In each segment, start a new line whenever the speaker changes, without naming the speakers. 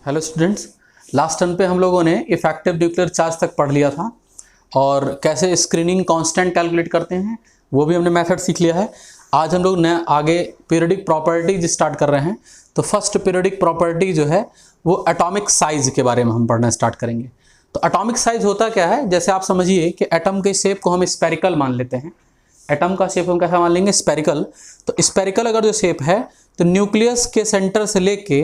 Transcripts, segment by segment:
Hello students, last term पे हम लोगों ने इफेक्टिव न्यूक्लियर चार्ज तक पढ़ लिया था और कैसे स्क्रीनिंग कांस्टेंट कैलकुलेट करते हैं वो भी हमने मेथड सीख लिया है। आज हम लोग नए आगे पीरियोडिक प्रॉपर्टीज स्टार्ट कर रहे हैं। तो फर्स्ट पीरियोडिक प्रॉपर्टी जो है वो एटॉमिक साइज के बारे में हम पढ़ना स्टार्ट करेंगे। तो एटॉमिक साइज होता क्या है, जैसे आप समझिए कि एटम के शेप को हम स्पेरिकल मान लेते हैं। एटम का शेप हम कैसा मान लेंगे? स्पेरिकल। तो स्पेरिकल अगर जो शेप है तो न्यूक्लियस के सेंटर से लेके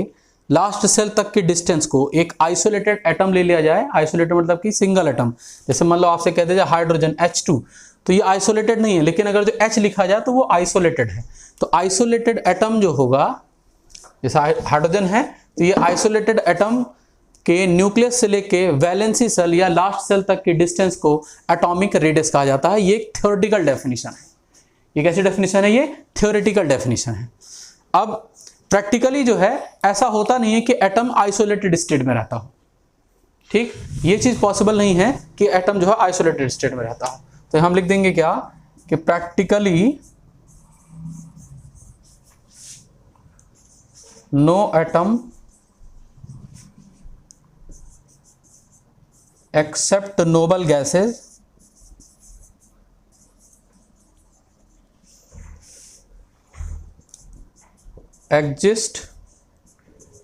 लास्ट सेल तक की डिस्टेंस को एक आइसोलेटेड एटम ले लिया जाए। आइसोलेटेड मतलब कि सिंगल एटम। जैसे मान लो आपसे कहते हैं हाइड्रोजन H2, तो ये आइसोलेटेड नहीं है, लेकिन अगर जो H लिखा जाए तो वो आइसोलेटेड है। तो आइसोलेटेड एटम जो होगा, जैसे हाइड्रोजन है तो ये आइसोलेटेड एटम के न्यूक्लियस से लेके वैलेंसी सेल या लास्ट सेल तक की डिस्टेंस को एटॉमिक रेडियस कहा जाता है। ये एक थ्योरेटिकल डेफिनेशन है। ये कैसी डेफिनेशन है? ये थ्योरेटिकल डेफिनेशन है। अब प्रैक्टिकली जो है ऐसा होता नहीं है कि एटम आइसोलेटेड स्टेट में रहता हो। ठीक, ये चीज पॉसिबल नहीं है कि एटम जो है आइसोलेटेड स्टेट में रहता हो। तो हम लिख देंगे क्या कि practically no atom except noble gases exist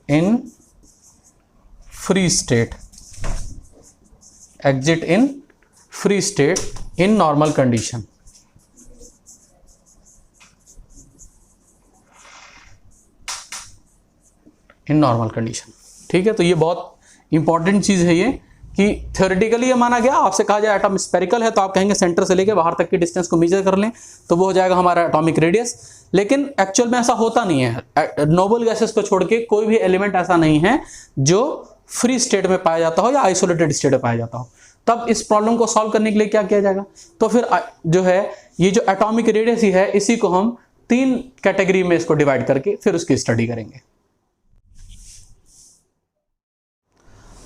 in free state, exist in free state in normal condition। in normal condition, ठीक है। तो ये बहुत इंपॉर्टेंट चीज है ये कि थ्योरेटिकली ये माना गया। आपसे कहा जाए एटम स्पेरिकल है तो आप कहेंगे सेंटर से लेके बाहर तक की डिस्टेंस को मेजर कर लें तो वो हो जाएगा हमारा एटॉमिक रेडियस। लेकिन एक्चुअल में ऐसा होता नहीं है। नोबल गैसेस को छोड़ के कोई भी एलिमेंट ऐसा नहीं है जो फ्री स्टेट में पाया जाता हो या आइसोलेटेड स्टेट में पाया जाता हो। तब इस प्रॉब्लम को सॉल्व करने के लिए क्या किया जाएगा? तो फिर जो है ये जो एटॉमिक रेडियस ही है इसी को हम 3 कैटेगरी में इसको डिवाइड करके फिर उसकी स्टडी करेंगे।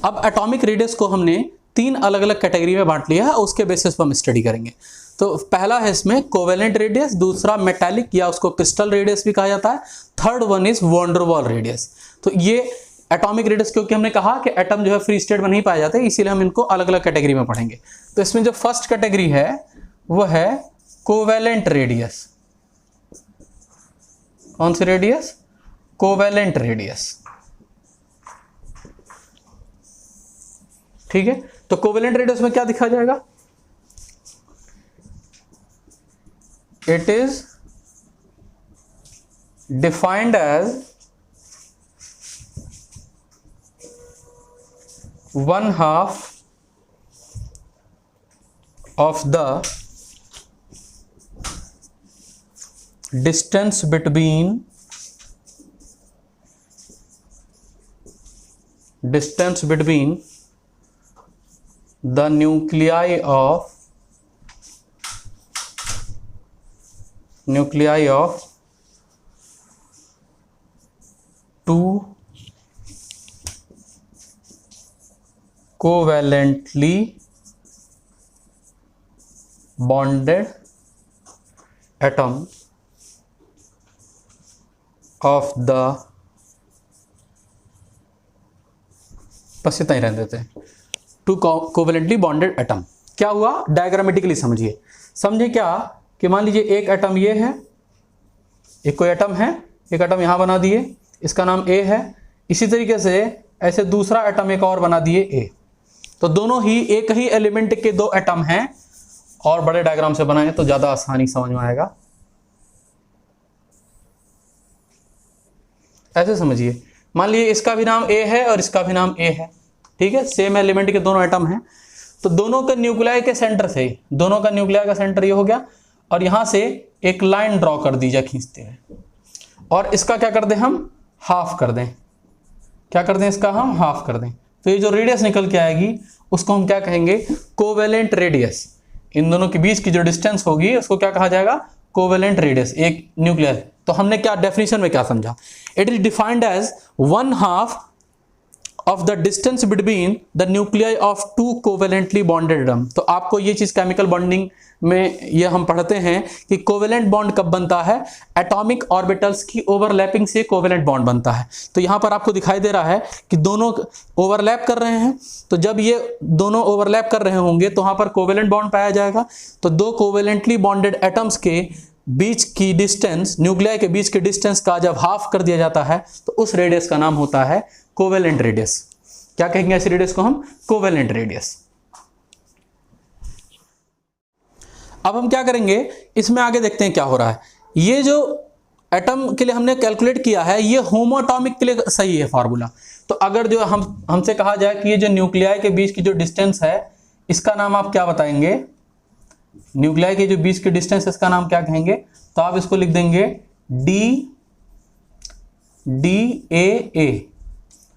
अब एटॉमिक रेडियस को हमने 3 अलग अलग कैटेगरी में बांट लिया है, उसके बेसिस पर हम स्टडी करेंगे। तो पहला है इसमें कोवेलेंट रेडियस, दूसरा मेटालिक या उसको क्रिस्टल रेडियस भी कहा जाता है, third one is van der Waals radius. तो ये एटॉमिक रेडियस, क्योंकि हमने कहा कि एटम जो है फ्री स्टेट में नहीं पाए जाते, इसीलिए हम इनको अलग अलग कैटेगरी में पढ़ेंगे। तो इसमें जो फर्स्ट कैटेगरी है वो है कोवेलेंट रेडियस। कौन सी रेडियस? Covalent radius. ठीक है। तो कोवेलेंट रेडियस में क्या दिखा जाएगा? It is defined as 1/2 of the distance between the nuclei of two covalently bonded atom of the, बस इतना ही रहने देते हैं, 2 कोवेलेंटली बॉन्डेड एटम। क्या हुआ? डायग्रामेटिकली समझिए क्या कि मान लीजिए एक एटम ये है, एक कोई एटम है, एक एटम यहां बना दिए, इसका नाम A है। इसी तरीके से ऐसे दूसरा एटम एक और बना दिए A। तो दोनों ही एक ही एलिमेंट के 2 एटम हैं और बड़े डायग्राम से बनाए तो ज्यादा आसानी समझ में आएगा। ऐसे समझिए, मान लीजिए इसका भी नाम A है और इसका भी नाम A है। ठीक है, सेम एलिमेंट के दोनों एटम हैं। तो दोनों के न्यूक्लियाई के सेंटर से, दोनों का न्यूक्लियाई का सेंटर ये हो गया और यहां से एक लाइन ड्रॉ कर दीजिए खींचते हैं, और इसका क्या कर दें हम? हाफ कर दें। क्या कर दें? इसका हम हाफ कर दें। तो ये जो रेडियस निकल के आएगी उसको हम क्या कहेंगे? Covalent radius. इन दोनों के बीच की जो डिस्टेंस होगी उसको क्या कहा जाएगा? कोवेलेंट रेडियस, एक न्यूक्लियर। तो हमने क्या डेफिनेशन में क्या समझा? It is defined as 1/2 of the distance between the nuclei of two covalently bonded atom. तो आपको ये चीज केमिकल बॉन्डिंग में ये हम पढ़ते हैं कि कोवेलेंट बॉन्ड कब बनता है, एटॉमिक ऑर्बिटल्स की ओवरलैपिंग से कोवेलेंट बॉन्ड बनता है। तो यहां पर आपको दिखाई दे रहा है कि दोनों ओवरलैप कर रहे हैं, तो जब ये दोनों ओवरलैप कर रहे होंगे तो वहां पर कोवेलेंट बॉन्ड पाया जाएगा। तो दो कोवेलेंटली बॉन्डेड एटम्स के बीच की डिस्टेंस, न्यूक्लियाई के बीच के डिस्टेंस का जब हाफ कर दिया जाता है तो उस रेडियस का नाम होता है कोवेलेंट रेडियस। क्या कहेंगे ऐसे रेडियस को हम? Covalent radius. अब हम क्या करेंगे, इसमें आगे देखते हैं क्या हो रहा है। ये जो एटम के लिए हमने कैलकुलेट किया है ये होमोटॉमिक के लिए सही है फार्मूला। तो अगर जो हमसे कहा जाए कि ये जो न्यूक्लियाई के बीच की जो डिस्टेंस है इसका नाम आप क्या बताएंगे, न्यूक्लियाई के जो बीच की डिस्टेंस है इसका नाम क्या कहेंगे? तो आप इसको लिख देंगे DAA।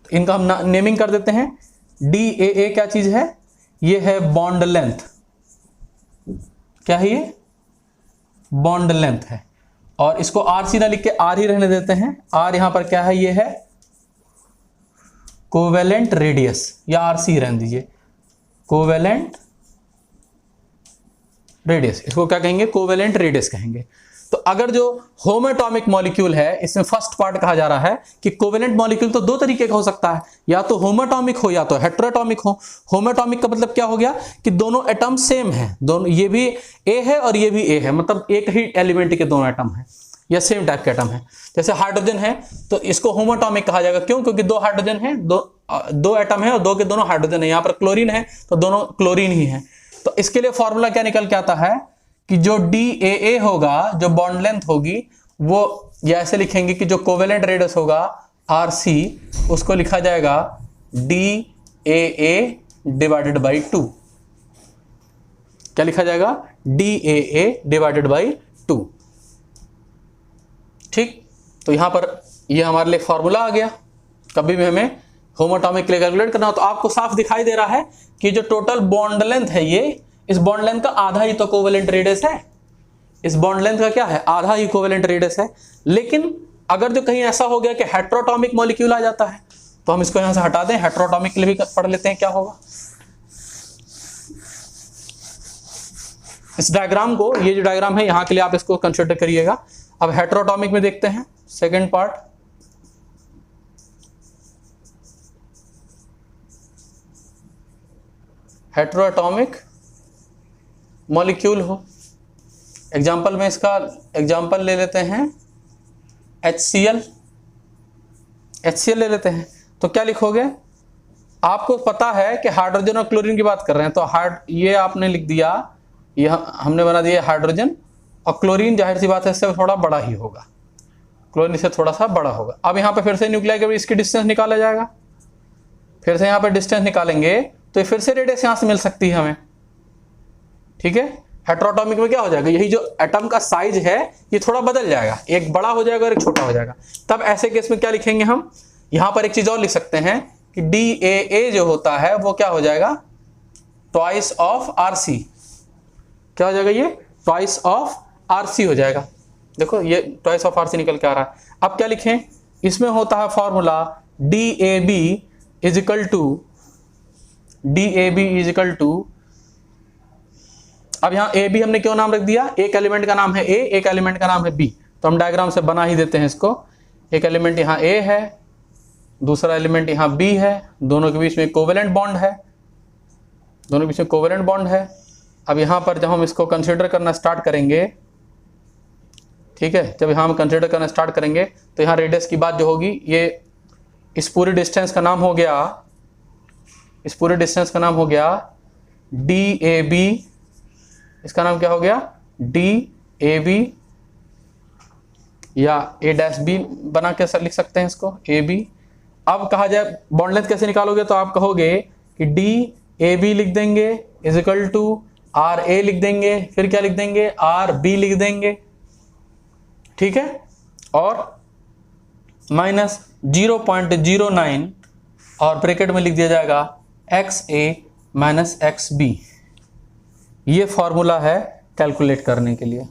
इनका हम नेमिंग कर देते हैं। DAA क्या चीज है? ये है बॉन्ड लेंथ। क्या है ये? बॉन्ड लेंथ है। और इसको RC ना लिख के R ही रहने देते हैं। R यहां पर क्या है? ये है कोवेलेंट रेडियस, या RC रहने दीजिए, कोवेलेंट रेडियस। इसको क्या कहेंगे? कोवेलेंट रेडियस कहेंगे। तो अगर जो होमोटॉमिक मॉलिक्यूल है, इसमें फर्स्ट पार्ट कहा जा रहा है कि कोवेलेंट मॉलिक्यूल तो दो तरीके का हो सकता है, या तो होमोटॉमिक हो या तो हेटेरोटॉमिक हो। होमोटॉमिक का मतलब क्या हो गया कि दोनों एटम सेम हैं, दोनों, ये भी A है और ये भी A है, मतलब एक ही एलिमेंट के दोनों एटम हैं या सेम टाइप के एटम है। जैसे हाइड्रोजन है तो इसको होमोटॉमिक कहा जाएगा। क्यों? क्योंकि दो हाइड्रोजन है, दो एटम है और दो के दोनों हाइड्रोजन है। यहाँ पर क्लोरीन है तो दोनों क्लोरीन ही है। तो इसके लिए फॉर्मूला क्या निकल के आता है कि जो DAA होगा, जो बॉन्ड लेंथ होगी, वो या ऐसे लिखेंगे कि जो कोवेलेंट रेडियस होगा RC, उसको लिखा जाएगा DAA डिवाइडेड बाई 2। क्या लिखा जाएगा? DAA divided by 2। ठीक, तो यहां पर ये हमारे लिए फॉर्मूला आ गया। कभी भी हमें होमोटॉमिक के लिए कैलकुलेट करना हो तो आपको साफ दिखाई दे रहा है कि जो टोटल बॉन्ड लेंथ है ये, इस बॉन्ड लेंथ का आधा ही तो कोवेलेंट रेडियस है। इस बॉन्ड लेंथ का क्या है? आधा ही कोवेलेंट रेडियस है। लेकिन अगर जो कहीं ऐसा हो गया कि हेटेरोटॉमिक मॉलिक्यूल आ जाता है तो हम इसको यहां से हटा दें, हेटेरोटॉमिक के लिए भी पढ़ लेते हैं क्या होगा। इस डायग्राम को, ये जो डायग्राम है यहां के लिए आप इसको कंसिडर करिएगा। अब हेटेरोटॉमिक में देखते हैं सेकेंड पार्ट। हेटेरोटॉमिक मॉलिक्यूल हो, एग्जाम्पल में इसका एग्जाम्पल ले लेते हैं HCl ले लेते हैं। तो क्या लिखोगे? आपको पता है कि हाइड्रोजन और क्लोरीन की बात कर रहे हैं, तो ये आपने लिख दिया, यह हमने बना दिया हाइड्रोजन, और क्लोरीन जाहिर सी बात है इससे थोड़ा बड़ा ही होगा, क्लोरीन इससे थोड़ा सा बड़ा होगा। अब यहाँ पे फिर से न्यूक्लियाई के इसकी डिस्टेंस निकाला जाएगा, फिर से यहाँ पे डिस्टेंस निकालेंगे तो फिर से रेडियस यहाँ से मिल सकती है हमें। ठीक है, हेटेरोटॉमिक में क्या हो जाएगा, यही जो एटम का साइज है ये थोड़ा बदल जाएगा, एक बड़ा हो जाएगा और एक छोटा हो जाएगा। तब ऐसे केस में क्या लिखेंगे हम? यहाँ पर एक चीज और लिख सकते हैं कि DAA जो होता है वो क्या हो जाएगा? Twice of RC। क्या हो जाएगा? ये ट्वाइस ऑफ RC हो जाएगा। देखो ये ट्वाइस ऑफ RC निकल के आ रहा है। अब क्या लिखें? इसमें होता है formula DAB is equal to, अब यहाँ AB हमने क्यों नाम रख दिया? एक एलिमेंट का नाम है A, एक एलिमेंट का नाम है B, तो हम डायग्राम से बना ही देते हैं इसको। एक एलिमेंट यहाँ A है, दूसरा एलिमेंट यहाँ B है, दोनों के बीच में कोवेलेंट बॉन्ड है, दोनों के बीच में कोवेलेंट बॉन्ड है। अब यहाँ पर जब हम इसको कंसिडर करना स्टार्ट करेंगे, ठीक है, जब यहाँ हम कंसिडर करना स्टार्ट करेंगे तो यहाँ रेडियस की बात जो होगी, ये इस पूरे डिस्टेंस का नाम हो गया, इस पूरे डिस्टेंस का नाम हो गया DAB। इसका नाम क्या हो गया? DAB, या A-B बना के लिख सकते हैं इसको, AB। अब कहा जाए बॉन्ड लेंथ कैसे निकालोगे, तो आप कहोगे कि DAB लिख देंगे इज इक्वल टू RA लिख देंगे, फिर क्या लिख देंगे? RB लिख देंगे। ठीक है, और माइनस 0.09 और ब्रैकेट में लिख दिया जाएगा XA माइनस XB। ये फॉर्मूला है कैलकुलेट करने के लिए,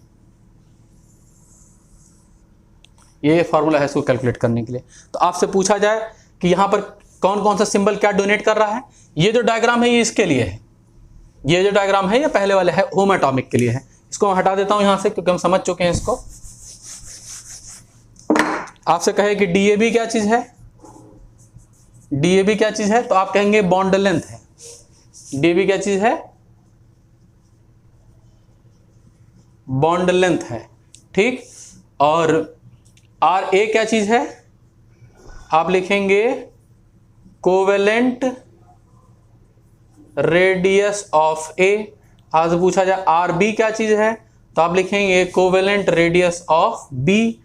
ये फॉर्मूला है इसको कैलकुलेट करने के लिए। तो आपसे पूछा जाए कि यहाँ पर कौन कौन सा सिंबल क्या डोनेट कर रहा है। ये जो डायग्राम है ये इसके लिए है, ये जो डायग्राम है ये पहले वाले है होम एटॉमिक के लिए है। इसको मैं हटा देता हूं यहां से क्योंकि हम समझ चुके हैं इसको। आपसे कहे कि डीएबी क्या चीज है, डीएबी क्या चीज है, तो आप कहेंगे बॉन्ड लेंथ है। डीएबी क्या चीज है, बॉन्ड लेंथ है, ठीक। और आर ए क्या चीज है, आप लिखेंगे कोवेलेंट रेडियस ऑफ ए। आज पूछा जाए आर बी क्या चीज है, तो आप लिखेंगे कोवेलेंट रेडियस ऑफ बी।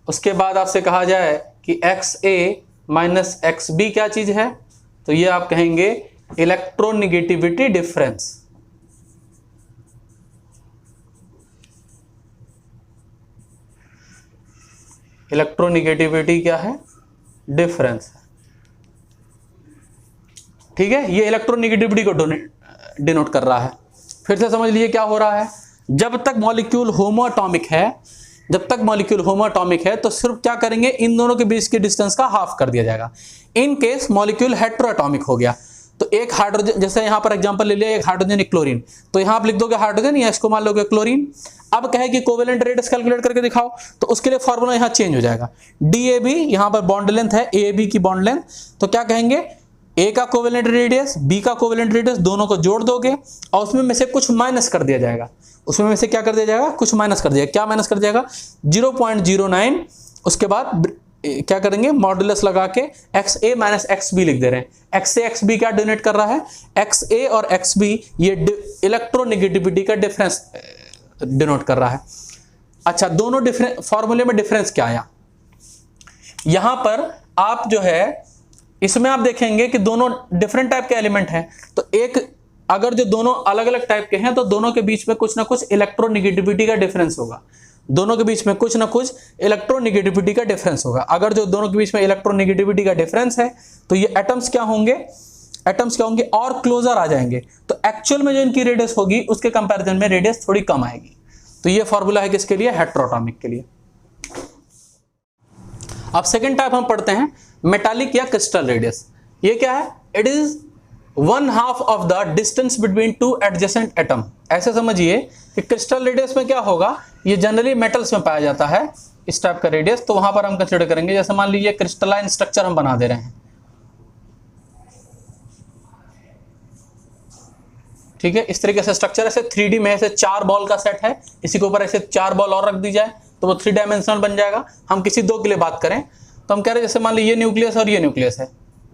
उसके बाद आपसे कहा जाए कि एक्स ए माइनस एक्स बी क्या चीज है, तो ये आप कहेंगे इलेक्ट्रोनिगेटिविटी डिफरेंस। इलेक्ट्रोनिगेटिविटी क्या है, डिफरेंस है, ठीक है। ये इलेक्ट्रोनिगेटिविटी को डिनोट कर रहा है। फिर से समझ लीजिए क्या हो रहा है, जब तक मॉलिक्यूल होमोएटॉमिक है, जब तक मॉलिक्यूल होमोएटॉमिक है तो सिर्फ क्या करेंगे, इन दोनों के बीच के डिस्टेंस का हाफ कर दिया जाएगा। इन केस मॉलिक्यूल हेटेरोएटॉमिक हो गया तो एक हाइड्रोजन, जैसे यहां पर एग्जांपल ले लिया, एक हाइड्रोजन एक क्लोरीन, तो यहां आप लिख दोगे हाइड्रोजन या इसको मान लोगे क्लोरीन। अब कहे कि कोवेलेंट रेडियस कैलकुलेट करके दिखाओ, तो उसके लिए फॉर्मूला यहां चेंज हो जाएगा। डीएबी यहां पर बॉन्ड लेंथ है, एबी की बॉन्ड लेंथ, तो क्या कहेंगे ए का कोवेलेंट रेडियस बी का कोवेलेंट रेडियस दोनों को जोड़ दोगे और उसमें में से कुछ माइनस कर दिया जाएगा। उसमें में से क्या कर दिया जाएगा, कुछ माइनस कर दिया। क्या माइनस कर दिया जाएगा, 0.09। उसके बाद क्या करेंगे, मॉडुलस लगा के एक्स ए माइनस एक्स बी लिख दे रहे हैं। एक्स ए एक्स बी क्या डोनेट कर रहा है, एक्स ए और एक्स बी ये इलेक्ट्रोनिगेटिविटी का डिफरेंस डिनोट कर रहा है। अच्छा, दोनों डिफरेंस फॉर्मूले में डिफरेंस क्या आया, यहां पर आप जो है इसमें आप देखेंगे कि दोनों डिफरेंट टाइप के एलिमेंट हैं, तो एक अगर जो दोनों अलग अलग टाइप के हैं तो दोनों के बीच में कुछ ना कुछ इलेक्ट्रोनिगेटिविटी का डिफरेंस होगा। दोनों के बीच में कुछ ना कुछ इलेक्ट्रोनिगेटिविटी का डिफरेंस होगा। अगर जो दोनों के बीच में इलेक्ट्रोनिगेटिविटी का डिफरेंस है तो ये एटम्स क्या होंगे, एटम्स क्या होंगे, और क्लोजर आ जाएंगे। तो एक्चुअल में जो इनकी रेडियस होगी उसके कंपैरिजन में रेडियस थोड़ी कम आएगी। तो ये फॉर्मूला है किसके लिए, हेटेरोएटॉमिक के लिए। अब सेकेंड टाइप हम पढ़ते हैं मेटालिक या क्रिस्टल रेडियस। ये क्या है, it is 1/2 of the distance between two adjacent atom. ऐसे समझिए कि क्रिस्टल रेडियस में क्या होगा, ये जनरली मेटल्स में पाया जाता है इस टाइप का रेडियस, तो वहां पर हम कंसीडर करेंगे। जैसे मान लीजिए क्रिस्टलाइन स्ट्रक्चर हम बना दे रहे हैं, ठीक है। इस तरीके से स्ट्रक्चर ऐसे 3D में ऐसे 4 बॉल का सेट है, इसी के ऊपर ऐसे 4 बॉल और रख दी जाए तो वो 3 डायमेंशनल बन जाएगा। हम किसी 2 के लिए बात करें तो हम कह रहे हैं जैसे मान लीजिए ये न्यूक्लियस और ये न्यूक्लियस है,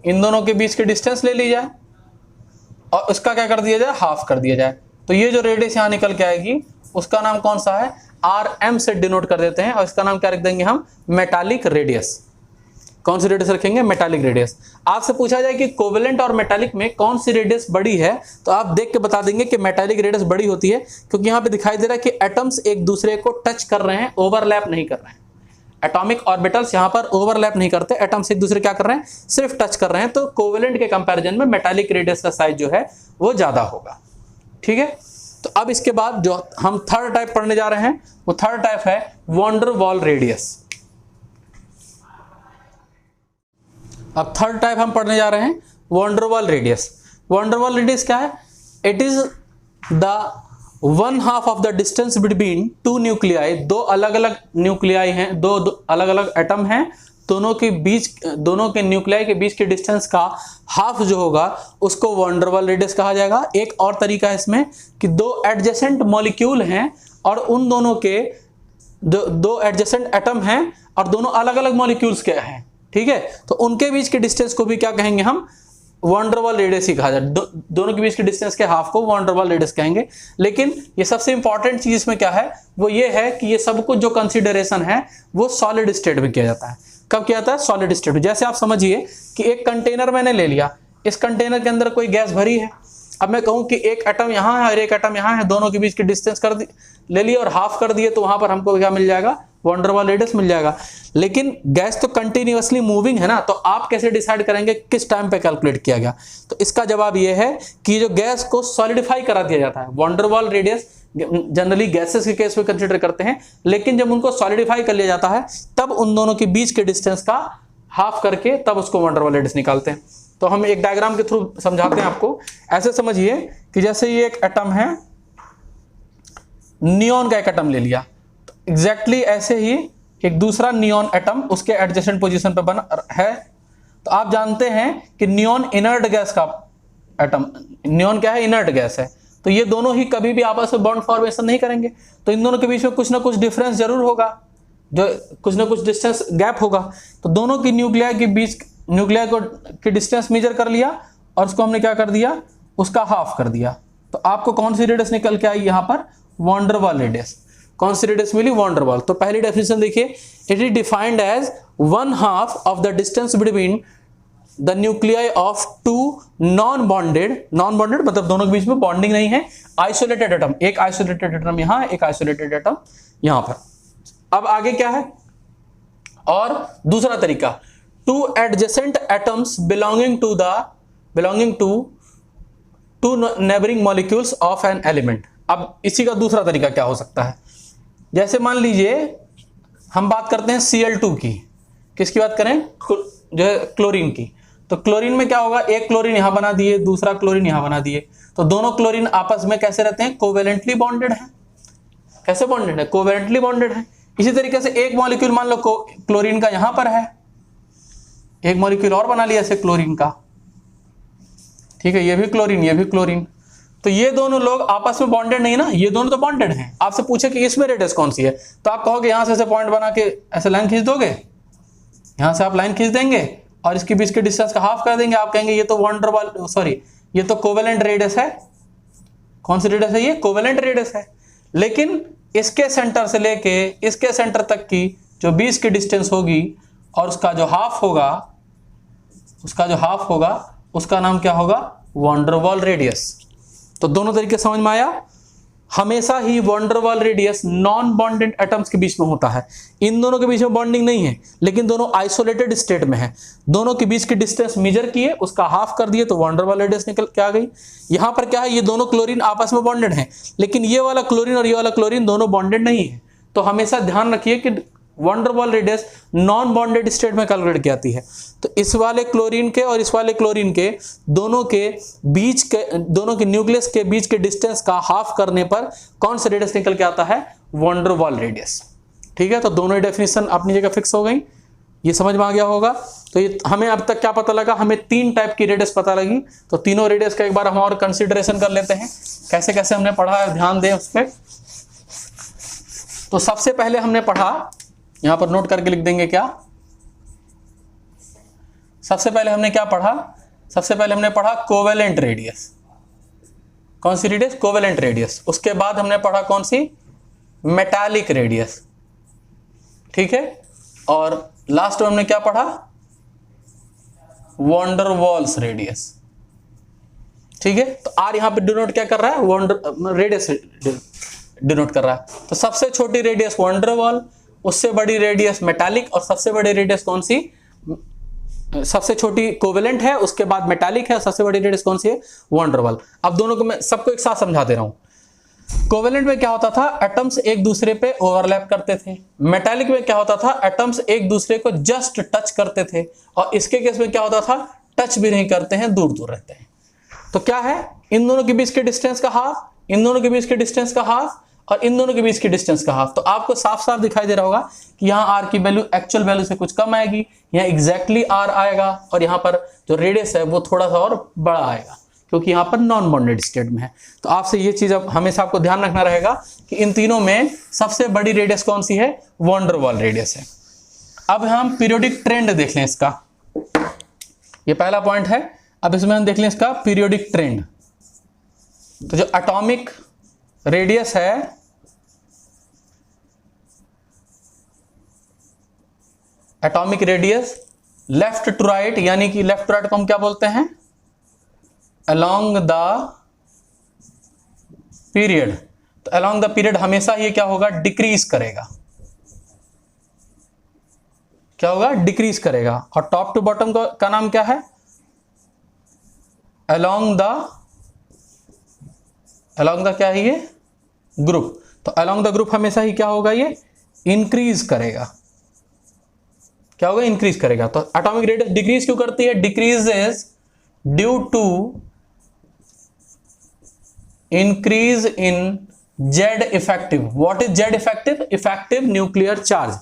इन दोनों के बीच की डिस्टेंस ले ली जाए और उसका क्या कर दिया जाए, हाफ कर दिया जाए। तो ये जो रेडियस यहाँ निकल के आएगी उसका नाम कौन सा है, RM से डिनोट कर देते हैं, और इसका नाम क्या रख देंगे हम, मेटालिक रेडियस। कौन सी रेडियस रखेंगे, मेटालिक रेडियस। आपसे पूछा जाए कि कोवेलेंट और मेटालिक में कौन सी रेडियस बड़ी है, तो आप देख के बता देंगे कि मेटालिक रेडियस बड़ी होती है, क्योंकि यहाँ पे दिखाई दे रहा है कि एटम्स एक दूसरे को टच कर रहे हैं, ओवरलैप नहीं कर रहे हैं। एटॉमिक ऑर्बिटल्स यहाँ पर ओवरलैप नहीं करते, एटम्स एक दूसरे क्या कर रहे हैं, सिर्फ टच कर रहे हैं। तो कोवेलेंट के कंपैरिजन में मेटालिक रेडियस का साइज जो है वो ज्यादा होगा, ठीक है। तो अब इसके बाद जो हम थर्ड टाइप पढ़ने जा रहे हैं वो थर्ड टाइप है वॉन डेर वाल रेडियस। अब थर्ड टाइप हम पढ़ने जा रहे हैं van der Waals radius. Van der Waals radius क्या है, it is the 1/2 of the distance between 2 nuclei. 2 अलग अलग न्यूक्लियाई हैं, दो अलग अलग एटम हैं, दोनों के बीच, दोनों के न्यूक्लियाई के बीच के डिस्टेंस का हाफ जो होगा उसको वॉन डेर वाल रेडियस कहा जाएगा। एक और तरीका है इसमें कि 2 एडजेसेंट मॉलिक्यूल हैं और उन दोनों के दो एडजेसेंट एटम हैं और दोनों अलग अलग मॉलिक्यूल्स के हैं, ठीक है। तो उनके बीच के डिस्टेंस को भी क्या कहेंगे हम, वॉन डेर वाल रेडियस ही कहा जाए। दोनों के बीच के डिस्टेंस के हाफ को वॉन डेर वाल रेडियस कहेंगे। लेकिन ये सबसे इंपॉर्टेंट चीज इसमें क्या है, वो ये है कि ये सब कुछ जो कंसीडरेशन है वो सॉलिड स्टेट में किया जाता है। कब किया जाता है, सॉलिड स्टेट में। जैसे आप समझिए कि एक कंटेनर मैंने ले लिया, इस कंटेनर के अंदर कोई गैस भरी है। अब मैं कहूं कि एक एटम यहाँ है और एक एटम यहाँ है, दोनों के बीच की डिस्टेंस ले लिया और हाफ कर दिए, तो वहां पर हमको क्या मिल जाएगा, वॉन डेर वाल रेडियस मिल जाएगा। लेकिन गैस तो कंटिन्यूअसली मूविंग है ना, तो आप कैसे डिसाइड करेंगे किस टाइम पे कैलकुलेट किया गया। तो इसका जवाब ये है कि जो गैस को सॉलिडिफाई करा दिया जाता है, van der Waals radius generally gases के केस में कंसीडर करते हैं, लेकिन जब उनको सॉलिडिफाई कर लिया जाता है तब उन दोनों के बीच के डिस्टेंस का हाफ करके तब उसको वन डर वाल रेडियस निकालते हैं। तो हम एक डायग्राम के थ्रू समझाते हैं आपको। ऐसे समझिए कि जैसे ये एक एटम है, नियॉन का एक एटम ले लिया, तो एग्जैक्टली ऐसे ही एक दूसरा नियॉन एटम उसके एडजेसेंट पोजीशन पे बना है। तो आप जानते हैं कि नियॉन इनर्ट गैस का एटम, नियॉन क्या है, इनर्ट गैस है। तो ये दोनों ही कभी भी आपस में बॉन्ड फॉर्मेशन नहीं करेंगे, तो इन दोनों के बीच में कुछ ना कुछ डिफरेंस जरूर होगा, जो कुछ ना कुछ डिस्टेंस गैप होगा। तो दोनों की न्यूक्लियाई के बीच, न्यूक्लियाई को की डिस्टेंस मेजर कर लिया और उसको हमने क्या कर दिया, उसका हाफ कर दिया। तो आपको कौन सी रेडियस निकल के आई यहाँ पर, वॉन डर वाल रेडियस। कौन सी रेडियस मिली, वॉन डर वाल। तो पहली डेफिनेशन देखिए, it is defined as 1/2 of the distance between the nuclei of two non bonded, non bonded मतलब दोनों के बीच में बॉन्डिंग नहीं है, आइसोलेटेड एटम, एक आइसोलेटेड एटम यहाँ, एक आइसोलेटेड एटम यहाँ पर। अब आगे क्या है, और दूसरा तरीका, two adjacent atoms belonging to two neighbouring molecules of an element. अब इसी का दूसरा तरीका क्या हो सकता है, जैसे मान लीजिए हम बात करते हैं Cl2 की, किसकी बात करें, जो है क्लोरीन की। तो क्लोरीन में क्या होगा, एक क्लोरीन यहां बना दिए, दूसरा क्लोरीन यहां बना दिए, तो दोनों क्लोरीन आपस में कैसे रहते हैं, कोवेलेंटली बॉन्डेड है। कैसे बॉन्डेड है, कोवेलेंटली बॉन्डेड है। इसी तरीके से एक मॉलिक्यूल मान लो क्लोरीन का यहां पर है, एक मॉलिक्यूल और बना लिया ऐसे क्लोरीन का, ठीक है, ये भी क्लोरीन, ये भी क्लोरीन। तो ये दोनों लोग आपस में बॉन्डेड नहीं ना, ये दोनों तो बॉन्डेड हैं। आपसे पूछे कि इसमें रेडियस कौन सी है, तो आप कहोगे यहां से ऐसे पॉइंट बना के ऐसे लाइन खींच दोगे, यहां से आप लाइन खींच देंगे और इसके बीच के डिस्टेंस का हाफ कर देंगे। आप कहेंगे ये तो वॉन डर वाल, सॉरी ये तो कोवेलेंट रेडियस है। कौन सी रेडियस है, ये कोवेलेंट रेडियस है। लेकिन इसके सेंटर से लेके इसके सेंटर तक की जो बीच की डिस्टेंस होगी और उसका जो हाफ होगा, उसका नाम क्या होगा, वॉन डर वाल रेडियस। तो दोनों तरीके समझ में आया। हमेशा ही वॉन डर वाल रेडियस नॉन बॉन्डेड एटम्स के बीच में होता है, इन दोनों के बीच में बॉन्डिंग नहीं है, लेकिन दोनों आइसोलेटेड स्टेट में है। दोनों के बीच की डिस्टेंस मेजर किए, उसका हाफ कर दिए, तो वॉन डर वाल रेडियस निकल के आ गई। यहां पर क्या है, ये दोनों क्लोरीन आपस में बॉन्डेड हैं, लेकिन ये वाला क्लोरीन और ये वाला क्लोरीन दोनों बॉन्डेड नहीं है। तो हमेशा ध्यान रखिए कि वॉन डर वाल रेडियस नॉन बॉन्डेड स्टेट में कैलकुलेट की आती है। तो इस वाले क्लोरीन के और इस वाले क्लोरीन के दोनों के बीच के, दोनों के न्यूक्लियस के बीच के डिस्टेंस का हाफ करने पर कौन सा रेडियस निकल के आता है, वॉन डर वाल रेडियस। ठीक है, तो दोनों ही डेफिनेशन अपनी जगह फिक्स हो गई, ये समझ में आ गया होगा। तो ये हमें अब तक क्या पता लगा, हमें 3 टाइप की रेडियस पता लगी। तो तीनों रेडियस का एक बार हम और कंसिडरेशन कर लेते हैं, कैसे कैसे हमने पढ़ा है, ध्यान दें उस पर। तो सबसे पहले हमने पढ़ा, यहां पर नोट करके लिख देंगे क्या, सबसे पहले हमने क्या पढ़ा, सबसे पहले हमने पढ़ा कोवेलेंट रेडियस। कौन सी रेडियस, कोवेलेंट रेडियस। उसके बाद हमने पढ़ा कौन सी, मेटालिक रेडियस, ठीक है। और लास्ट में हमने क्या पढ़ा, वॉन डर वाल्स रेडियस, ठीक है। तो आर यहां पे डिनोट क्या कर रहा है, वॉन डर रेडियस डिनोट कर रहा है। तो सबसे छोटी रेडियस वॉन डर वाल, उससे बड़ी रेडियस मेटालिक, और सबसे बड़ी रेडियस कौन सी, सबसे छोटी कोवेलेंट है, उसके बाद मेटालिक है, और सबसे बड़ी रेडियस कौन सी है, वॉन डर वाल। अब दोनों को मैं सबको एक साथ समझा दे रहा हूं। कोवेलेंट में क्या होता था, एटम्स एक दूसरे पे ओवरलैप करते थे। मेटालिक में क्या होता था, एटम्स एक दूसरे को जस्ट टच करते थे। और इसके केस में क्या होता था, टच भी नहीं करते हैं, दूर दूर रहते हैं। तो क्या है, इन दोनों के बीच के डिस्टेंस का हाफ, इन दोनों के बीच के डिस्टेंस का हाफ, और इन दोनों के बीच की डिस्टेंस का हाफ। तो आपको साफ साफ दिखाई दे रहा होगा कि यहाँ आर की वैल्यू एक्चुअल वैल्यू से कुछ कम आएगी, यहाँ एग्जैक्टली आर आएगा, और यहाँ पर जो रेडियस है वो थोड़ा सा और बड़ा आएगा, क्योंकि यहाँ पर नॉन बॉन्डेड स्टेट में है। तो आपसे ये चीज अब हमेशा आपको ध्यान रखना रहेगा कि इन तीनों में सबसे बड़ी रेडियस कौन सी है, वॉन डर वाल रेडियस है। अब हम पीरियोडिक ट्रेंड देख लें इसका, ये पहला पॉइंट है। अब इसमें हम देख लें इसका पीरियोडिक ट्रेंड। तो जो एटॉमिक रेडियस है, atomic radius left to right, यानी कि लेफ्ट टू राइट को हम क्या बोलते हैं, अलोंग द पीरियड। तो अलोंग द पीरियड हमेशा ये क्या होगा, डिक्रीज करेगा। क्या होगा, डिक्रीज करेगा। और टॉप टू बॉटम का नाम क्या है, अलोंग द क्या है ये, ग्रुप। तो अलोंग द ग्रुप हमेशा ही क्या होगा, ये इंक्रीज करेगा। क्या होगा, इंक्रीज करेगा। तो एटॉमिक रेडियस डिक्रीज क्यों करती है, decreases due to increase in Z effective. What is Z effective, effective nuclear charge.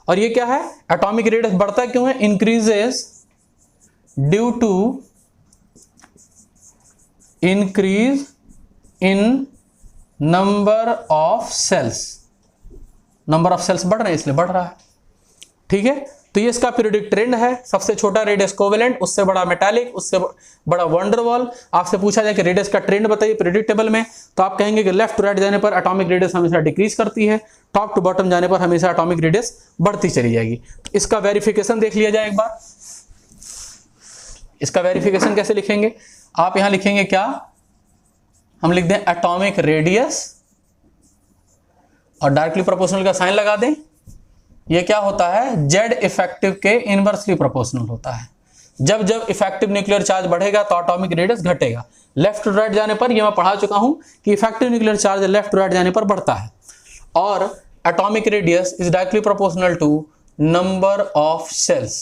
और ये क्या है, एटॉमिक रेडियस बढ़ता क्यों है, increases due to increase in number of shells. Number of shells बढ़ रहे हैं इसलिए बढ़ रहा है। ठीक है, तो ये इसका पीरियोडिक ट्रेंड है। सबसे छोटा रेडियस कोवेलेंट, उससे बड़ा मेटालिक, उससे बड़ा वंडरवॉल। आपसे पूछा जाए कि रेडियस का ट्रेंड बताइए पीरियोडिक टेबल में, तो आप कहेंगे कि लेफ्ट टू राइट जाने पर एटॉमिक रेडियस हमेशा डिक्रीज करती है, टॉप टू बॉटम जाने पर हमेशा एटॉमिक रेडियस बढ़ती चली जाएगी। इसका वेरिफिकेशन देख लिया जाए एक बार। इसका वेरिफिकेशन कैसे लिखेंगे, आप यहां लिखेंगे क्या, हम लिख दें एटॉमिक रेडियस और डायरेक्टली प्रोपोर्शनल का साइन लगा दें। ये क्या होता है, जेड इफेक्टिव के इनवर्सली प्रोपोर्शनल होता है। जब जब इफेक्टिव न्यूक्लियर चार्ज बढ़ेगा तो एटॉमिक रेडियस घटेगा। लेफ्ट टू राइट जाने पर, ये मैं पढ़ा चुका हूं कि effective nuclear charge left to right जाने पर बढ़ता है, और atomic radius is directly proportional to number of shells.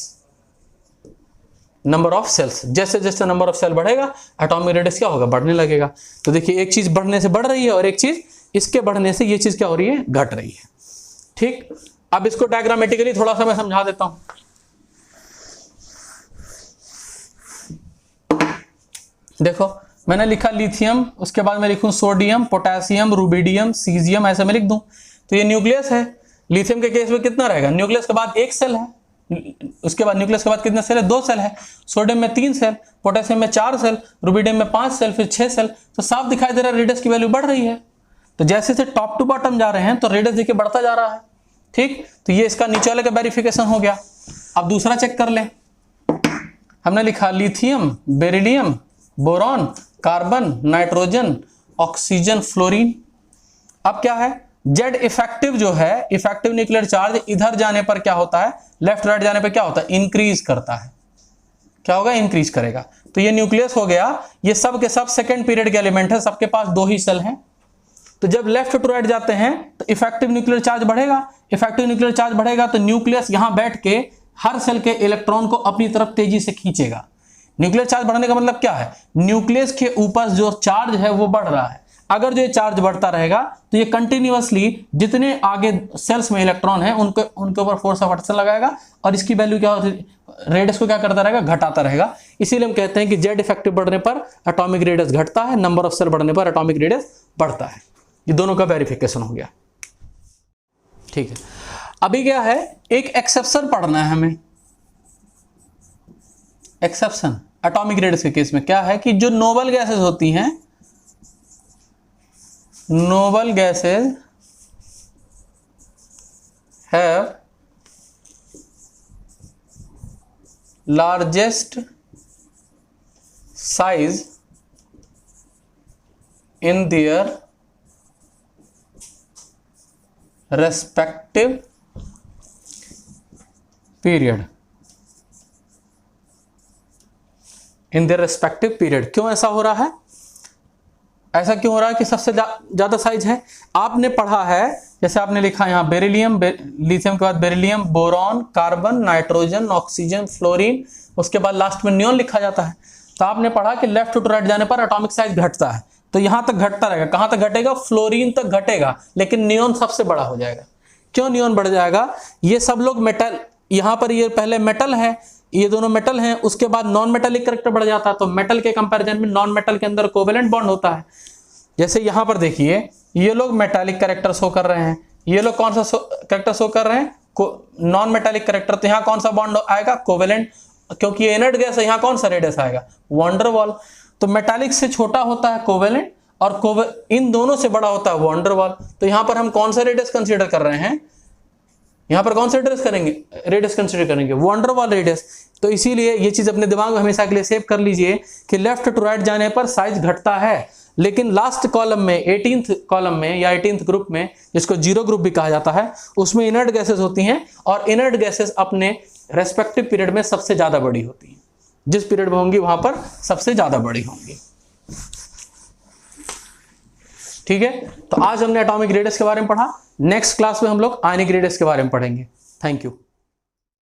Number of shells, जैसे जैसे नंबर ऑफ सेल बढ़ेगा एटॉमिक रेडियस क्या होगा, बढ़ने लगेगा। तो देखिए एक चीज बढ़ने से बढ़ रही है और एक चीज इसके बढ़ने से ये चीज क्या हो रही है, घट रही है। ठीक, अब इसको डायग्रामेटिकली थोड़ा सा मैं समझा देता हूं। देखो मैंने लिखा लिथियम, उसके बाद मैं लिखूं सोडियम, पोटेशियम, रुबिडियम, सीजियम, ऐसे मैं लिख दूं। तो ये न्यूक्लियस है। लिथियम के केस में कितना रहेगा, न्यूक्लियस के बाद एक सेल है, उसके बाद न्यूक्लियस के बाद कितने सेल है, 2 सेल है। सोडियम में 3 सेल, पोटेशियम में 4 सेल, रुबिडियम में 5 सेल, फिर 6 सेल। तो साफ दिखाई दे रहा है रेडियस की वैल्यू बढ़ रही है। तो जैसे से टॉप टू बॉटम जा रहे हैं तो रेडियस देखिए बढ़ता जा रहा है। ठीक, तो ये इसका नीचे वाले का वेरिफिकेशन हो गया। अब दूसरा चेक कर लें। हमने लिखा lithium, beryllium, boron, carbon, nitrogen, oxygen, fluorine. अब क्या है, जेड इफेक्टिव जो है, इफेक्टिव न्यूक्लियर चार्ज इधर जाने पर क्या होता है, लेफ्ट राइट जाने पर क्या होता है, इंक्रीज करता है। क्या होगा, इंक्रीज करेगा। तो ये न्यूक्लियस हो गया। ये सब के सब सेकेंड पीरियड के एलिमेंट है, सबके पास 2 ही सेल हैं। तो जब लेफ्ट टू राइट जाते हैं तो इफेक्टिव न्यूक्लियर चार्ज बढ़ेगा। इफेक्टिव न्यूक्लियर चार्ज बढ़ेगा तो न्यूक्लियस यहां बैठ के हर सेल के इलेक्ट्रॉन को अपनी तरफ तेजी से खींचेगा। न्यूक्लियर चार्ज बढ़ने का मतलब क्या है, न्यूक्लियस के ऊपर जो चार्ज है वो बढ़ रहा है। अगर जो चार्ज बढ़ता रहेगा तो ये कंटिन्यूअसली जितने आगे सेल्स में इलेक्ट्रॉन है उनके ऊपर फोर्स ऑफ अट्रैक्शन लगाएगा, और इसकी वैल्यू क्या होती है, रेडियस को क्या करता रहेगा, घटाता रहेगा। इसीलिए हम कहते हैं कि जेड इफेक्टिव बढ़ने पर एटॉमिक रेडियस घटता है, नंबर ऑफ सेल बढ़ने पर एटॉमिक रेडियस बढ़ता है। ये दोनों का वेरिफिकेशन हो गया। ठीक है, अभी क्या है, एक एक्सेप्शन पढ़ना है हमें। एक्सेप्शन एटॉमिक रेडियस के केस में क्या है कि जो नोबल गैसेस होती हैं, noble gases have largest size in their respective period. In their respective period. क्यों ऐसा हो रहा है, ऐसा क्यों हो रहा है कि सबसे ज्यादा साइज है। आपने पढ़ा है, जैसे आपने लिखा यहां बेरिलियम, लिथियम के बाद beryllium, boron, carbon, nitrogen, oxygen, fluorine, उसके बाद लास्ट में नियोन लिखा जाता है। तो आपने पढ़ा कि लेफ्ट टू राइट जाने पर एटॉमिक साइज घटता है। तो यहां तक घटता रहेगा, कहां तक घटेगा, फ्लोरीन तक घटेगा, लेकिन नियोन सबसे बड़ा हो जाएगा। क्यों नियोन बढ़ जाएगा, ये सब लोग मेटल, यहां पर ये पहले मेटल है, ये दोनों मेटल हैं, उसके बाद नॉन मेटालिक कैरेक्टर बढ़ जाता है। तो मेटल के कंपैरिजन में नॉन मेटल के अंदर कोवेलेंट बॉन्ड होता है। जैसे यहां पर देखिए ये लोग मेटालिक कैरेक्टर शो कर रहे हैं, ये लोग कौन सा कैरेक्टर शो कर रहे हैं, नॉन मेटालिक कैरेक्टर। तो यहां कौन सा बॉन्ड आएगा, कोवेलेंट, क्योंकि ये इनर्ट गैस है, यहां कौन सा रेडियस आएगा, वंडरवॉल। तो मेटालिक से छोटा होता है कोवेलेंट और इन दोनों से बड़ा होता है वंडरवॉल। तो यहां पर हम कौन सा रेडियस कंसीडर कर रहे हैं, यहां पर कौन सा रेडियस कंसीडर करेंगे, वंडरवॉल रेडियस। तो इसीलिए ये चीज अपने दिमाग में हमेशा के लिए सेव कर लीजिए कि लेफ्ट टू राइट जाने पर साइज घटता है, लेकिन लास्ट कॉलम में 18th कॉलम में या 18th ग्रुप में, जिसको जीरो ग्रुप भी कहा जाता है, उसमें इनर्ट गैसेस होती हैं, और इनर्ट गैसेस अपने रेस्पेक्टिव पीरियड में सबसे ज्यादा बड़ी होती हैं। जिस पीरियड में होंगी वहां पर सबसे ज्यादा बड़ी होंगी। ठीक है, तो आज हमने एटॉमिक रेडियस के बारे में पढ़ा। नेक्स्ट क्लास में हम लोग आयनिक रेडियस के बारे में पढ़ेंगे। Thank you.